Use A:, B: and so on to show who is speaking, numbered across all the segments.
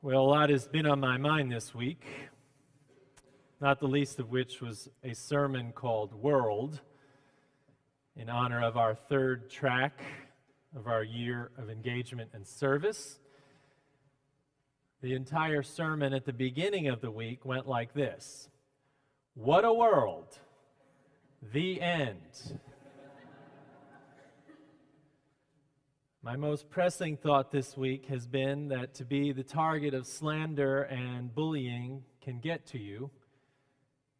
A: Well, a lot has been on my mind this week, not the least of which was a sermon called World in honor of our third track of our year of engagement and service. The entire sermon at the beginning of the week went like this: What a world! The end. My most pressing thought this week has been that to be the target of slander and bullying can get to you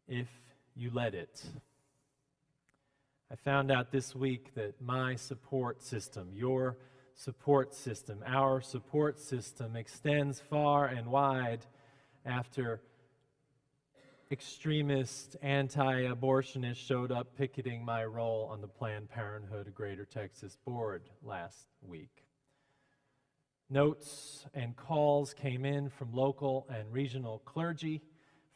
A: if you let it. I found out this week that my support system, your support system, our support system extends far and wide after extremist anti-abortionists showed up picketing my role on the Planned Parenthood Greater Texas Board last week. Notes and calls came in from local and regional clergy,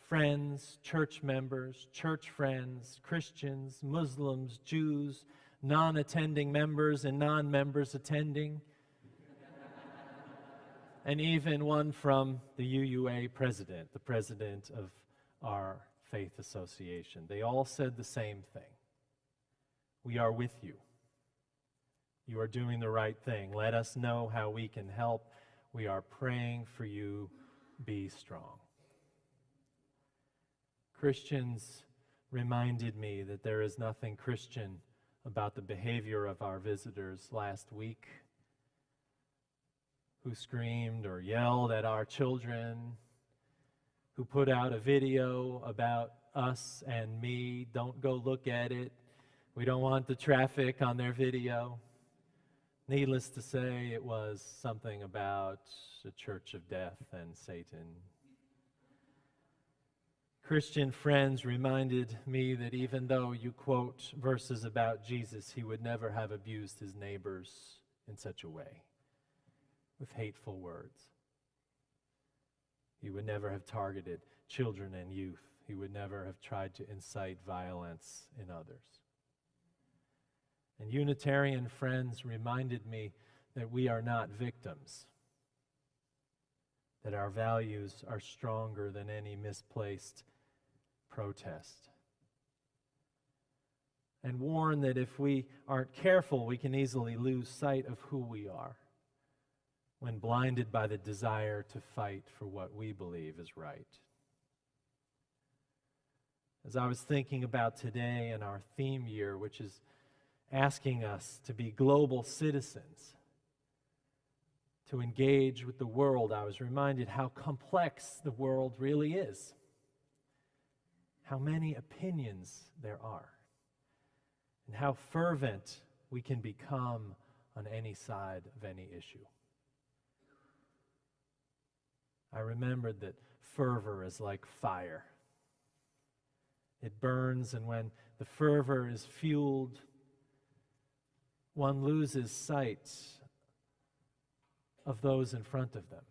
A: friends, church members, church friends, Christians, Muslims, Jews, non-attending members and non-members attending, and even one from the UUA president, the president of our faith association. They all said the same thing. We are with you. You are doing the right thing. Let us know how we can help. We are praying for you. Be strong. Christians reminded me that there is nothing Christian about the behavior of our visitors last week, who screamed or yelled at our children, who put out a video about us and me. Don't go look at it. We don't want the traffic on their video. Needless to say, it was something about the church of death and Satan. Christian friends reminded me that even though you quote verses about Jesus, he would never have abused his neighbors in such a way, with hateful words. He would never have targeted children and youth. He would never have tried to incite violence in others. And Unitarian friends reminded me that we are not victims, that our values are stronger than any misplaced protest, and warned that if we aren't careful, we can easily lose sight of who we are when blinded by the desire to fight for what we believe is right. As I was thinking about today and our theme year, which is asking us to be global citizens, to engage with the world, I was reminded how complex the world really is, how many opinions there are, and how fervent we can become on any side of any issue. I remembered that fervor is like fire. It burns, and when the fervor is fueled, one loses sight of those in front of them.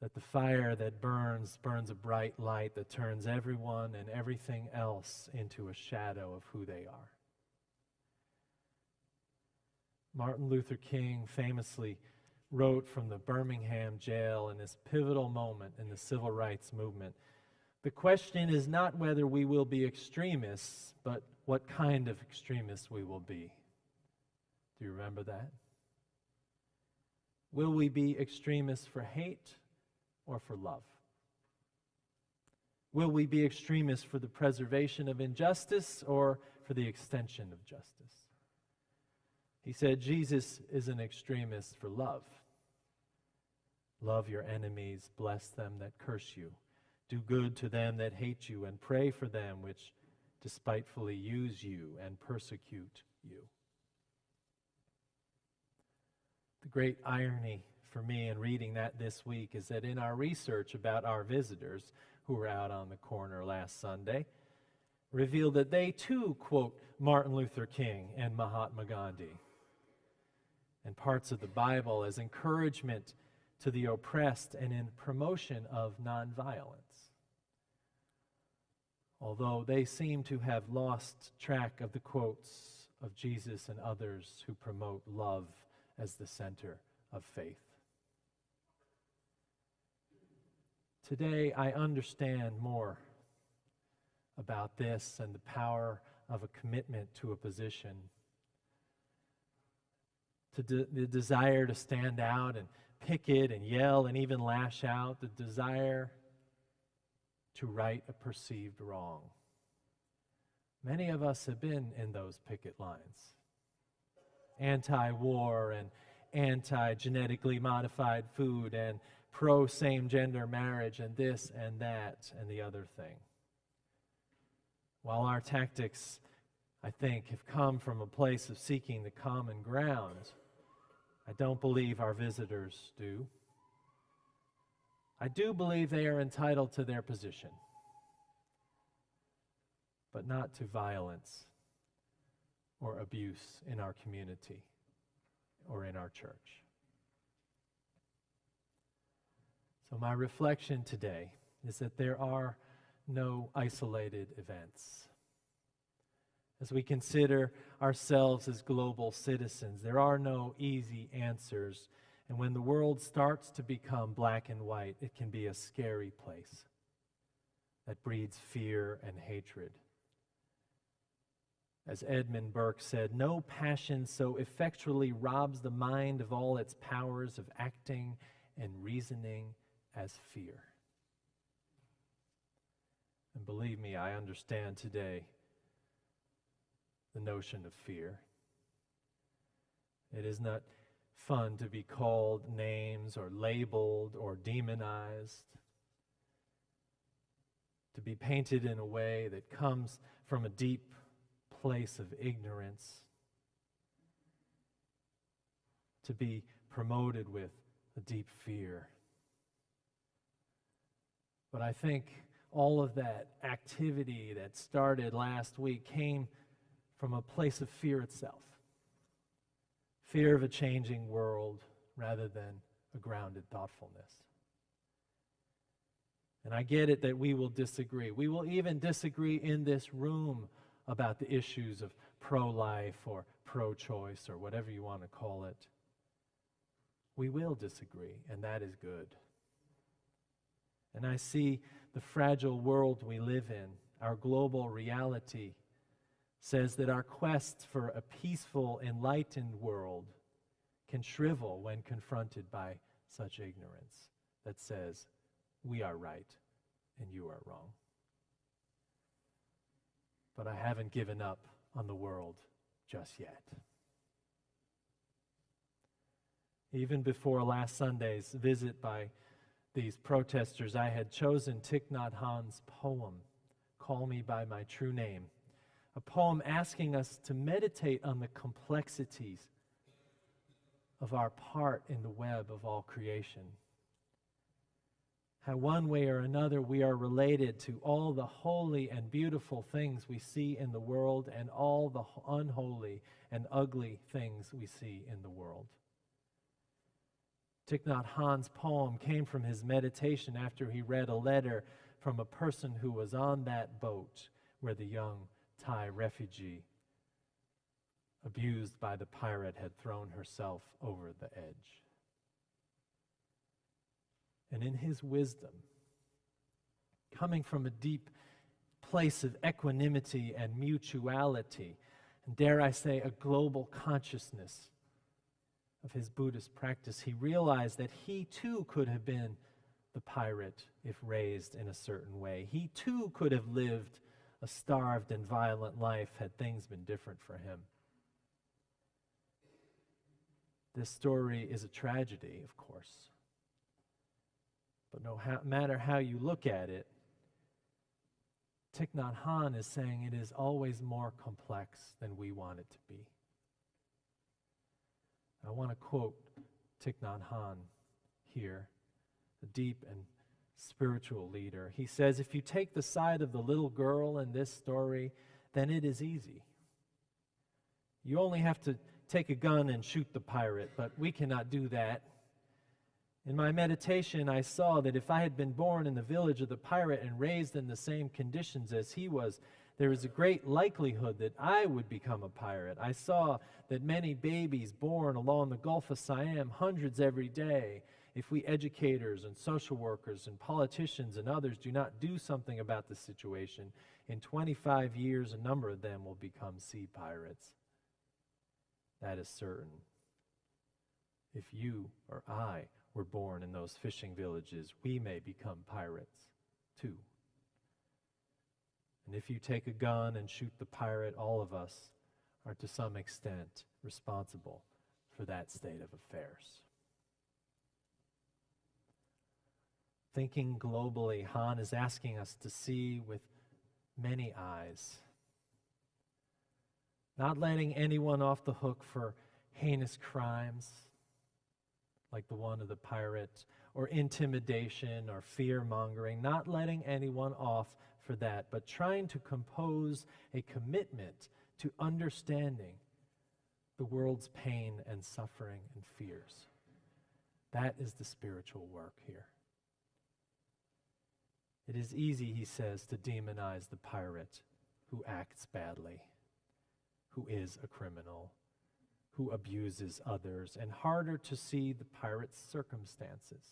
A: That the fire that burns a bright light that turns everyone and everything else into a shadow of who they are. Martin Luther King famously wrote from the Birmingham jail in this pivotal moment in the civil rights movement, "The question is not whether we will be extremists, but what kind of extremists we will be." Do you remember that? Will we be extremists for hate or for love? Will we be extremists for the preservation of injustice or for the extension of justice? He said Jesus is an extremist for love. Love your enemies, bless them that curse you. Do good to them that hate you, and pray for them which despitefully use you and persecute you. The great irony for me in reading that this week is that in our research about our visitors who were out on the corner last Sunday, revealed that they too quote Martin Luther King and Mahatma Gandhi and parts of the Bible as encouragement to the oppressed and in promotion of nonviolence. Although they seem to have lost track of the quotes of Jesus and others who promote love as the center of faith. Today, I understand more about this and the power of a commitment to a position, to the desire to stand out and picket and yell and even lash out, the desire to right a perceived wrong. Many of us have been in those picket lines. Anti-war and anti-genetically modified food and pro-same-gender marriage and this and that and the other thing. While our tactics, I think, have come from a place of seeking the common ground, I don't believe our visitors do. I do believe they are entitled to their position, but not to violence or abuse in our community or in our church. So my reflection today is that there are no isolated events. As we consider ourselves as global citizens, there are no easy answers. And when the world starts to become black and white, it can be a scary place that breeds fear and hatred. As Edmund Burke said, no passion so effectually robs the mind of all its powers of acting and reasoning as fear. And believe me, I understand today the notion of fear. It is not fun to be called names or labeled or demonized, to be painted in a way that comes from a deep place of ignorance, to be promoted with a deep fear. But I think all of that activity that started last week came from a place of fear itself. Fear of a changing world rather than a grounded thoughtfulness. And I get it that we will disagree. We will even disagree in this room about the issues of pro-life or pro-choice or whatever you want to call it. We will disagree, and that is good. And I see the fragile world we live in, our global reality, says that our quest for a peaceful, enlightened world can shrivel when confronted by such ignorance that says, we are right and you are wrong. But I haven't given up on the world just yet. Even before last Sunday's visit by these protesters, I had chosen Thich Nhat Hanh's poem, Call Me By My True Name, a poem asking us to meditate on the complexities of our part in the web of all creation. How one way or another we are related to all the holy and beautiful things we see in the world and all the unholy and ugly things we see in the world. Thich Nhat Hanh's poem came from his meditation after he read a letter from a person who was on that boat where the young Thai refugee, abused by the pirate, had thrown herself over the edge. And in his wisdom, coming from a deep place of equanimity and mutuality, and dare I say, a global consciousness of his Buddhist practice, he realized that he too could have been the pirate if raised in a certain way. He too could have lived a starved and violent life had things been different for him. This story is a tragedy, of course. But no matter how you look at it, Thich Nhat Hanh is saying it is always more complex than we want it to be. I want to quote Thich Nhat Hanh here, a deep and spiritual leader. He says, if you take the side of the little girl in this story, then it is easy. You only have to take a gun and shoot the pirate, but we cannot do that. In my meditation, I saw that if I had been born in the village of the pirate and raised in the same conditions as he was, there is a great likelihood that I would become a pirate. I saw that many babies born along the Gulf of Siam, hundreds every day, if we educators and social workers and politicians and others do not do something about the situation, in 25 years, a number of them will become sea pirates. That is certain. If you or I were born in those fishing villages, we may become pirates too. And if you take a gun and shoot the pirate, all of us are to some extent responsible for that state of affairs. Thinking globally, Han is asking us to see with many eyes, not letting anyone off the hook for heinous crimes like the one of the pirate, or intimidation or fear-mongering, not letting anyone off for that, but trying to compose a commitment to understanding the world's pain and suffering and fears. That is the spiritual work here. It is easy, he says, to demonize the pirate who acts badly, who is a criminal, who abuses others, and harder to see the pirate's circumstances,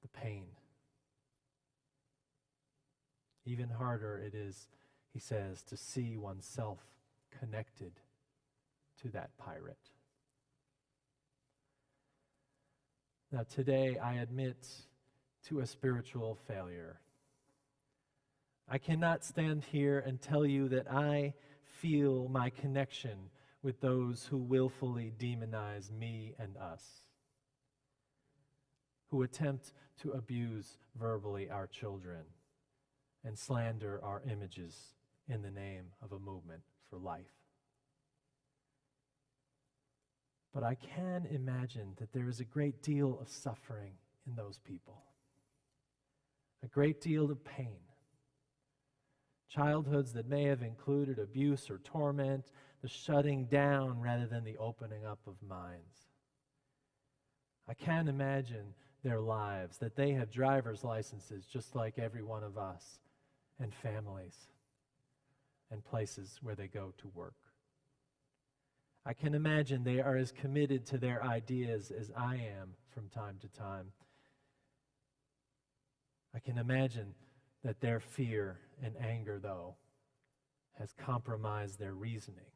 A: the pain. Even harder it is, he says, to see oneself connected to that pirate. Now today I admit to a spiritual failure. I cannot stand here and tell you that I feel my connection with those who willfully demonize me and us, who attempt to abuse verbally our children and slander our images in the name of a movement for life. But I can imagine that there is a great deal of suffering in those people, a great deal of pain. Childhoods that may have included abuse or torment, the shutting down rather than the opening up of minds. I can imagine their lives, that they have driver's licenses just like every one of us, and families, and places where they go to work. I can imagine they are as committed to their ideas as I am from time to time. I can imagine that their fear and anger, though, has compromised their reasoning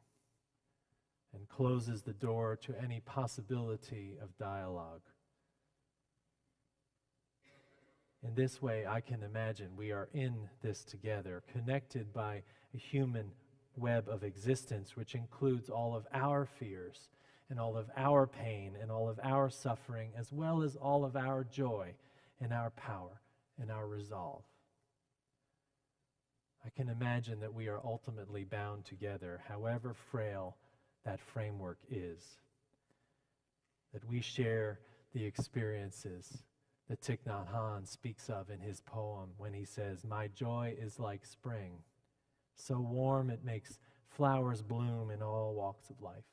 A: and closes the door to any possibility of dialogue. In this way, I can imagine we are in this together, connected by a human web of existence, which includes all of our fears and all of our pain and all of our suffering, as well as all of our joy and our power and our resolve. I can imagine that we are ultimately bound together, however frail that framework is, that we share the experiences that Thich Nhat Hanh speaks of in his poem when he says, "My joy is like spring, so warm it makes flowers bloom in all walks of life.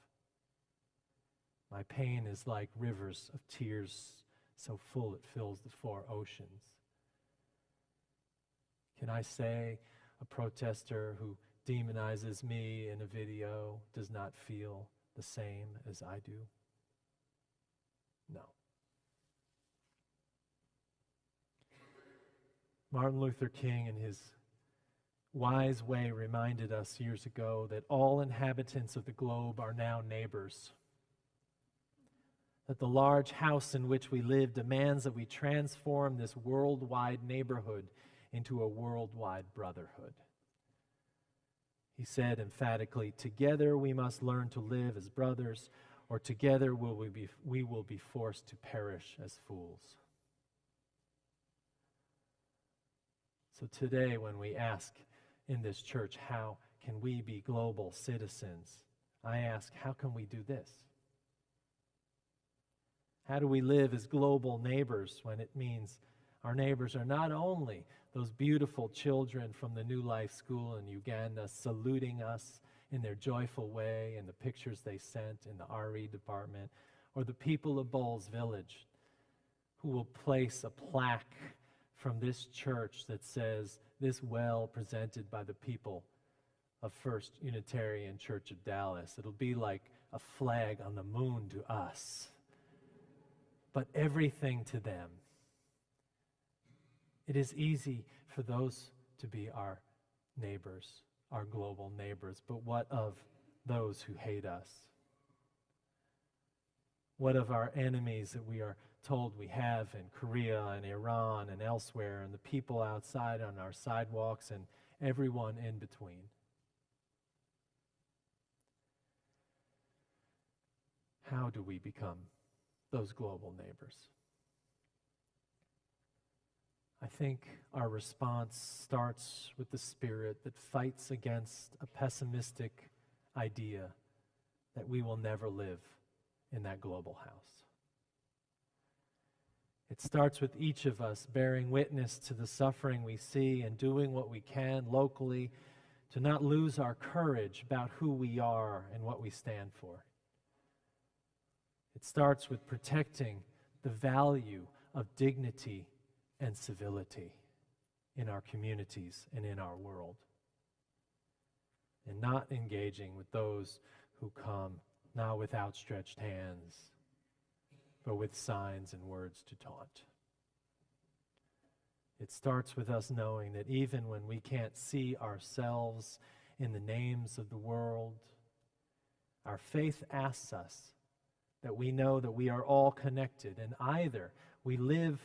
A: My pain is like rivers of tears, so full it fills the four oceans." Can I say a protester who demonizes me in a video does not feel the same as I do? No. Martin Luther King, in his wise way, reminded us years ago that all inhabitants of the globe are now neighbors. That the large house in which we live demands that we transform this worldwide neighborhood into a worldwide brotherhood. He said emphatically, "Together we must learn to live as brothers, or together we will be forced to perish as fools." So today, when we ask in this church, how can we be global citizens? I ask, how can we do this? How do we live as global neighbors when it means our neighbors are not only those beautiful children from the New Life School in Uganda saluting us in their joyful way in the pictures they sent in the RE department, or the people of Bowles Village who will place a plaque from this church that says, "This well presented by the people of First Unitarian Church of Dallas." It'll be like a flag on the moon to us. but everything to them. It is easy for those to be our neighbors, our global neighbors, but what of those who hate us? What of our enemies that we are told we have in Korea and Iran and elsewhere, and the people outside on our sidewalks and everyone in between? How do we become those global neighbors? I think our response starts with the spirit that fights against a pessimistic idea that we will never live in that global house. It starts with each of us bearing witness to the suffering we see and doing what we can locally to not lose our courage about who we are and what we stand for. It starts with protecting the value of dignity and civility in our communities and in our world, and not engaging with those who come not with outstretched hands, but with signs and words to taunt. It starts with us knowing that even when we can't see ourselves in the names of the world, our faith asks us that we know that we are all connected, and either we live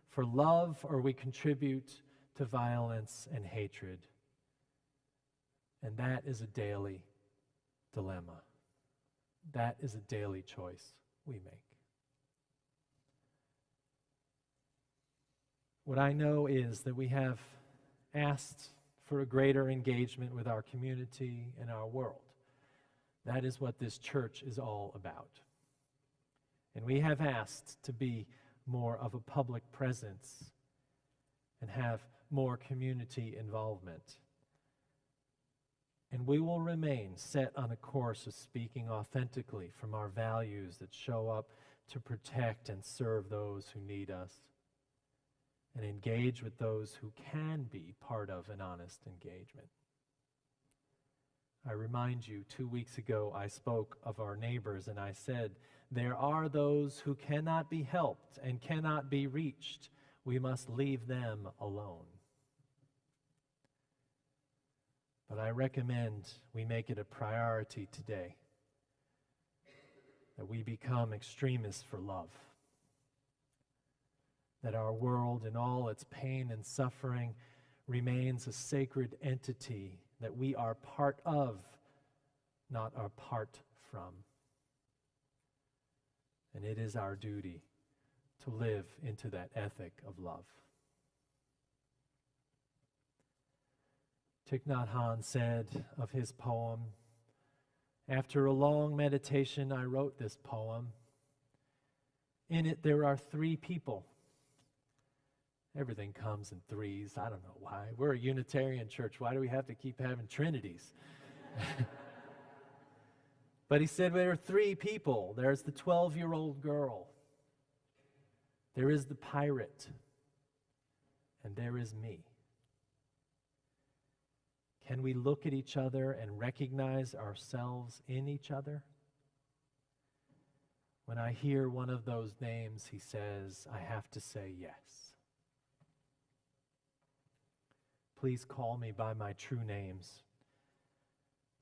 A: for love or we contribute to violence and hatred. And that is a daily dilemma. That is a daily choice we make. What I know is that we have asked for a greater engagement with our community and our world. That is what this church is all about. And we have asked to be more of a public presence and have more community involvement. And we will remain set on a course of speaking authentically from our values that show up to protect and serve those who need us and engage with those who can be part of an honest engagement. I remind you, 2 weeks ago I spoke of our neighbors and I said, there are those who cannot be helped and cannot be reached. We must leave them alone. But I recommend we make it a priority today that we become extremists for love. That our world in all its pain and suffering remains a sacred entity that we are part of, not apart from. And it is our duty to live into that ethic of love. Thich Nhat Hanh said of his poem, "After a long meditation, I wrote this poem. In it, there are 3 people. Everything comes in threes. I don't know why. We're a Unitarian church. Why do we have to keep having trinities?" But he said there are 3 people. There's the 12-year-old girl. There is the pirate. And there is me. Can we look at each other and recognize ourselves in each other? When I hear one of those names, he says, I have to say yes. Please call me by my true names,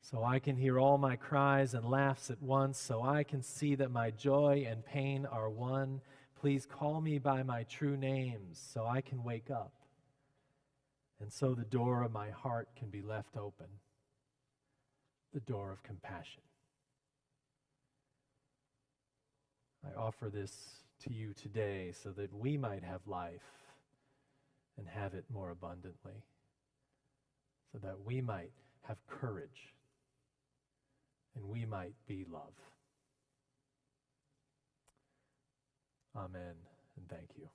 A: so I can hear all my cries and laughs at once, so I can see that my joy and pain are one. Please call me by my true names, so I can wake up, and so the door of my heart can be left open, the door of compassion. I offer this to you today so that we might have life and have it more abundantly, so that we might have courage and we might be love. Amen, and thank you.